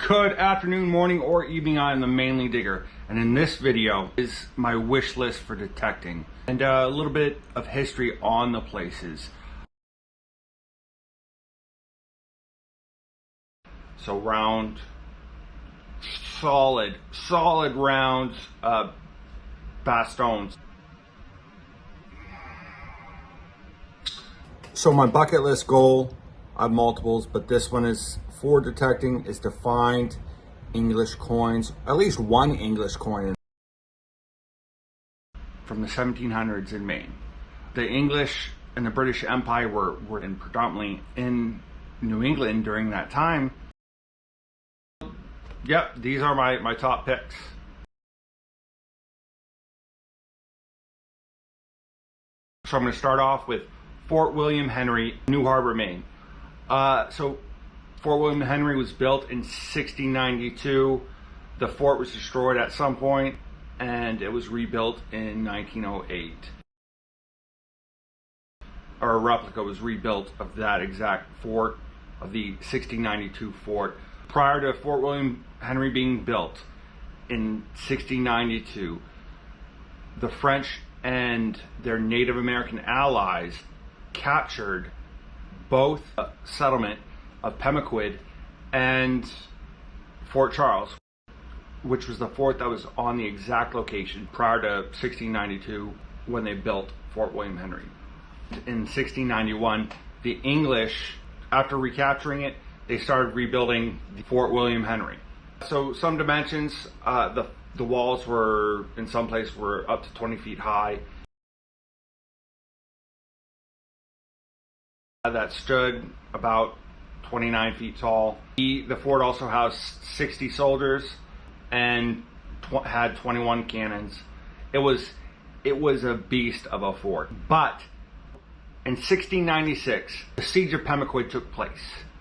Good afternoon, morning, or evening. I am the Maine Digger, and in this video is my wish list for detecting and a little bit of history on the places. So round, solid rounds, bastions. So my bucket list goal, I have multiples, but this one is for detecting, is to find English coins, at least one English coin from the 1700s in Maine. The English and the British Empire were predominantly in New England during that time. Yep, these are my top picks. So I'm going to start off with Fort William Henry, New Harbor, Maine. So Fort William Henry was built in 1692. The fort was destroyed at some point, and it was rebuilt in 1908. Or a replica was rebuilt of that exact fort, of the 1692 fort. Prior to Fort William Henry being built in 1692, the French and their Native American allies captured both settlement of Pemaquid and Fort Charles, which was the fort that was on the exact location prior to 1692 when they built Fort William Henry. In 1691, the English, after recapturing it, they started rebuilding Fort William Henry. So some dimensions, the walls were, in some places, were up to 20 feet high. That stood about 29 feet tall. The fort also housed 60 soldiers and had 21 cannons. It was a beast of a fort. But in 1696, the siege of Pemaquid took place.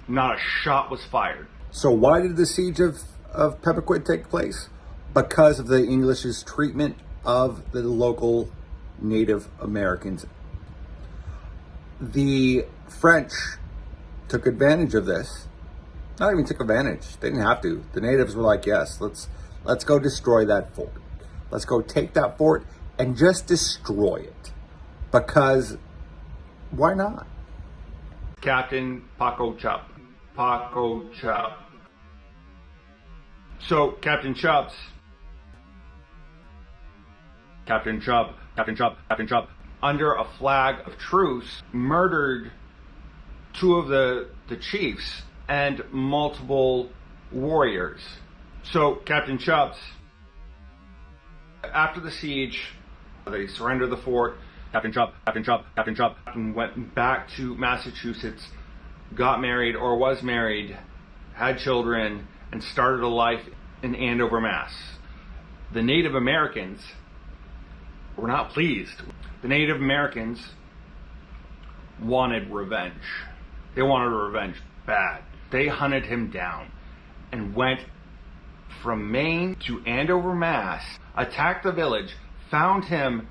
Not a shot was fired. So why did the siege of Pemaquid take place? Because of the English's treatment of the local Native Americans. The French took advantage of this. Not even took advantage. They didn't have to. The natives were like, yes, let's go destroy that fort. Let's go take that fort and just destroy it. Because why not? Captain Paco Chup. So Captain Chup, under a flag of truce, murdered two of the chiefs and multiple warriors. So Captain Chubbs, after the siege, they surrendered the fort. Captain Chubb went back to Massachusetts, got married or was married, had children, and started a life in Andover, Mass. The Native Americans were not pleased. The Native Americans wanted revenge. They wanted revenge bad. They hunted him down and went from Maine to Andover, Mass, attacked the village, found him,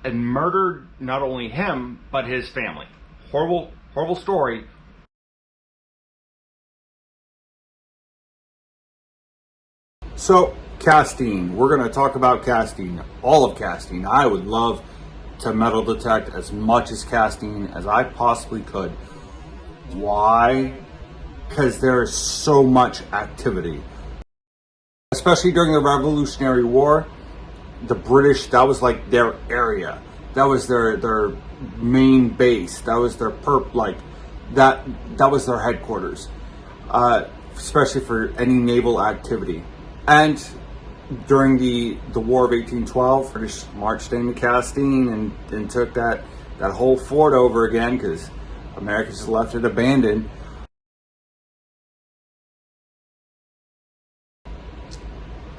and murdered not only him, but his family. Horrible, horrible story. So, casting. We're going to talk about casting. All of casting. I would love to metal detect as much as casting as I possibly could. Why? Because there is so much activity. Especially during the Revolutionary War, the British, that was like their area. That was their main base. That was their that was their headquarters. Especially for any naval activity. And during the War of 1812, British marched into Castine and took that whole fort over again because Americans left it abandoned.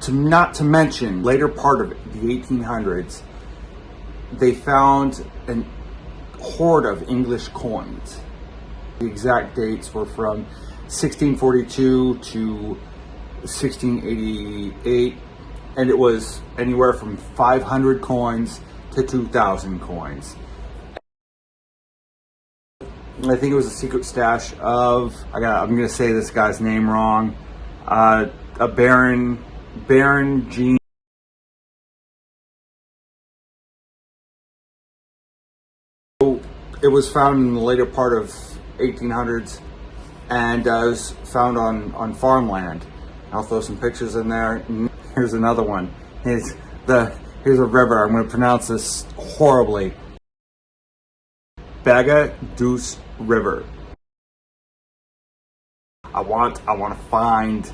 Not to mention, later part of the 1800s, they found a hoard of English coins. The exact dates were from 1642 to 1688, and it was anywhere from 500 coins to 2,000 coins. I think it was a secret stash of, I'm going to say this guy's name wrong, A Baron Jean. It was found in the later part of 1800s, and it was found on farmland. I'll throw some pictures in there. Here's another one. Here's a river. I'm going to pronounce this horribly. Baga Deuce River. I want to find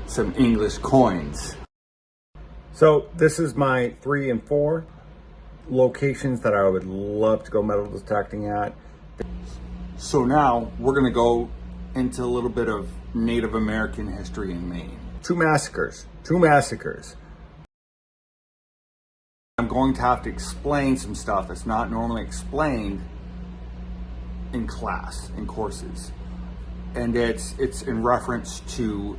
some English coins. So this is my 3 and 4 locations that I would love to go metal detecting at. So now we're going to go into a little bit of Native American history in Maine. Two massacres. I'm going to have to explain some stuff that's not normally explained in class, in courses. And it's in reference to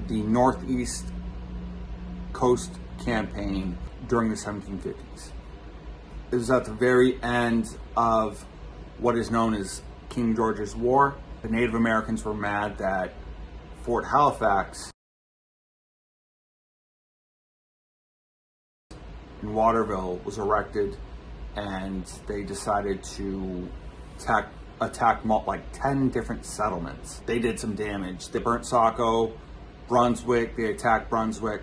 the Northeast Coast campaign during the 1750s. It was at the very end of what is known as King George's War. The Native Americans were mad that Fort Halifax in Waterville was erected, and they decided to attack like 10 different settlements. They did some damage. They burnt Saco, Brunswick. They attacked Brunswick.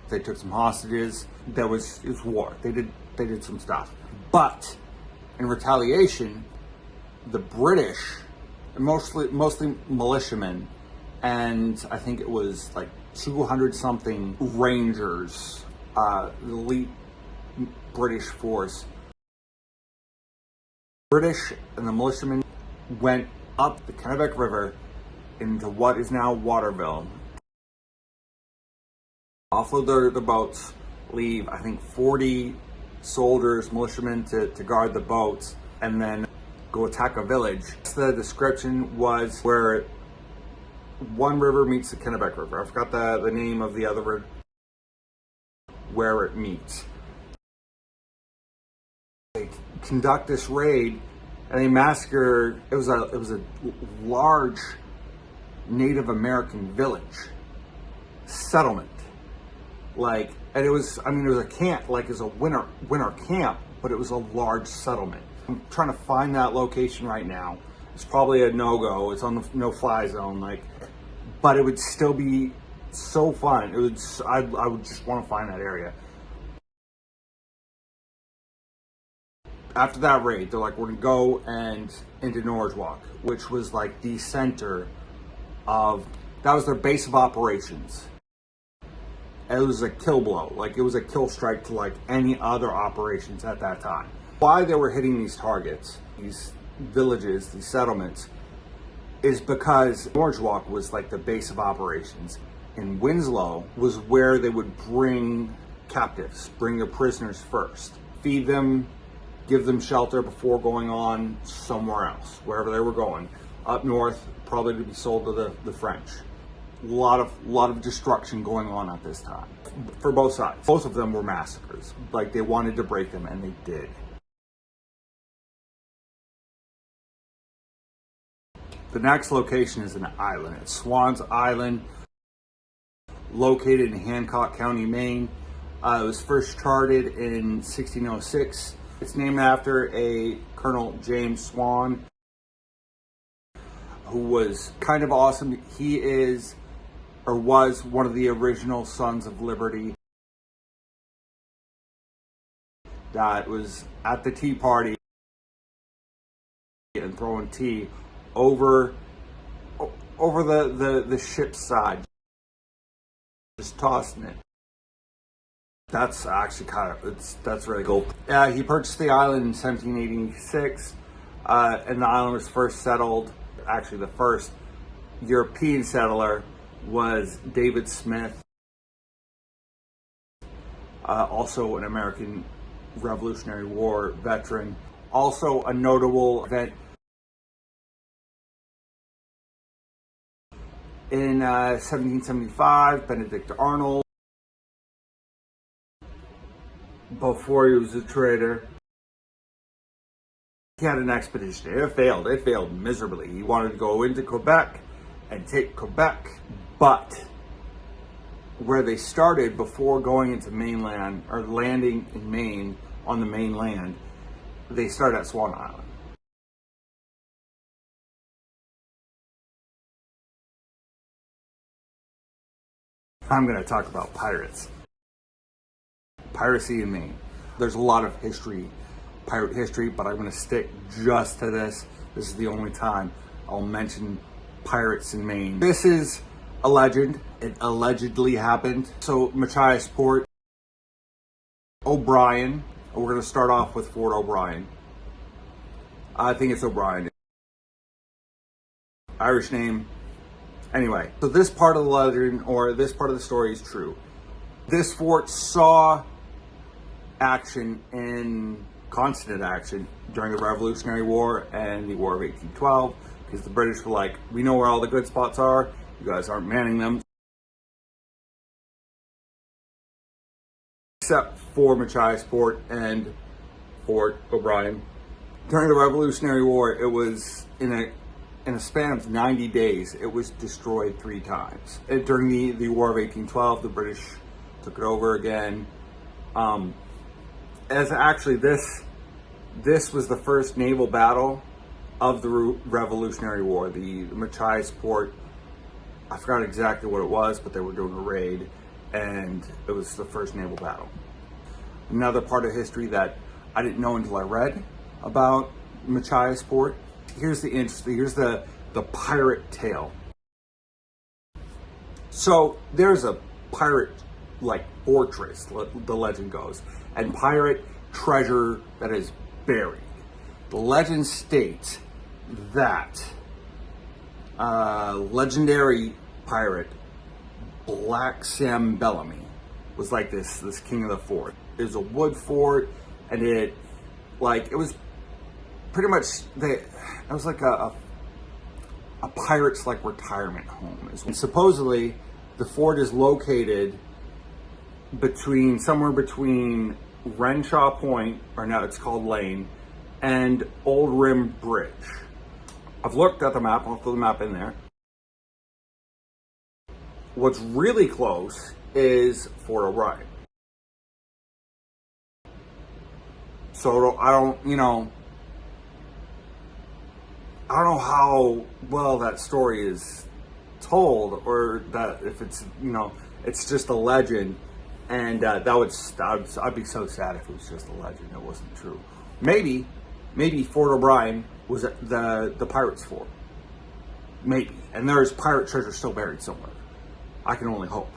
They took some hostages. It was war. They did some stuff. But in retaliation, the British, mostly militiamen, and I think it was like 200 something Rangers, elite British force. British and the militiamen went up the Kennebec River into what is now Waterville. Offload the boats, leave I think 40 soldiers, militiamen to guard the boats, and then go attack a village. The description was where one river meets the Kennebec River. I forgot the name of the other river where it meets. They conduct this raid and they massacre. It was a large Native American village settlement. And it was a camp, like it was a winter camp, but it was a large settlement. I'm trying to find that location right now. It's probably a no-go. It's on the no-fly zone, but it would still be so fun. I would just want to find that area. After that raid, they're like, we're gonna go and into Norwalk, which was like the center that was their base of operations. It was a kill blow, it was a kill strike to any other operations at that time. Why they were hitting these targets, these villages, these settlements, is because Norwalk was the base of operations. And Winslow was where they would bring captives, bring their prisoners first, feed them, give them shelter before going on somewhere else, wherever they were going. Up north, probably to be sold to the French. A lot of destruction going on at this time for both sides. Both of them were massacres. They wanted to break them, and they did. The next location is an island. It's Swan's Island, located in Hancock County, Maine. It was first charted in 1606. It's named after a Colonel James Swan, who was kind of awesome. He was one of the original Sons of Liberty that was at the tea party and throwing tea over the ship's side, just tossing it. That's actually that's really cool. He purchased the island in 1786, and the island was first settled. Actually, the first European settler was David Smith, also an American Revolutionary War veteran. Also a notable event in 1775, Benedict Arnold, before he was a traitor, he had an expedition. It failed miserably. He wanted to go into Quebec and take Quebec, But where they started before going into mainland or landing in Maine on the mainland, they started at Swan Island. I'm going to talk about pirates. Piracy in Maine. There's a lot of history, pirate history, but I'm going to stick just to this. This is the only time I'll mention pirates in Maine. This is a legend. It allegedly happened. So Machias Port, O'Brien. We're going to start off with Fort O'Brien. I think it's O'Brien. Irish name. Anyway, so this part of the legend, or this part of the story, is true. This fort saw action constant action during the Revolutionary War and the War of 1812, because the British were like, we know where all the good spots are, you guys aren't manning them. Except for Machias Port and Fort O'Brien. During the Revolutionary War, it was in a span of 90 days, it was destroyed 3 times. And during the War of 1812, the British took it over again. As actually this was the first naval battle of the Revolutionary War. The Machias Port, I forgot exactly what it was, but they were doing a raid, and it was the first naval battle. Another part of history that I didn't know until I read about Machias Port. Here's the pirate tale. So there's a pirate fortress, the legend goes, and pirate treasure that is buried. The legend states that legendary pirate Black Sam Bellamy was like this king of the fort. It was a wood fort, and it was pretty much it was like a pirate's retirement home. And supposedly the fort is located somewhere between Renshaw Point, or now it's called Lane, and Old Rim Bridge. I've looked at the map, I'll throw the map in there. What's really close is Fort O'Brien. So I don't know how well that story is told, or that if it's, it's just a legend, and I'd be so sad if it was just a legend, it wasn't true. Maybe Fort O'Brien was the pirates' fort. Maybe. And there's pirate treasure still buried somewhere. I can only hope.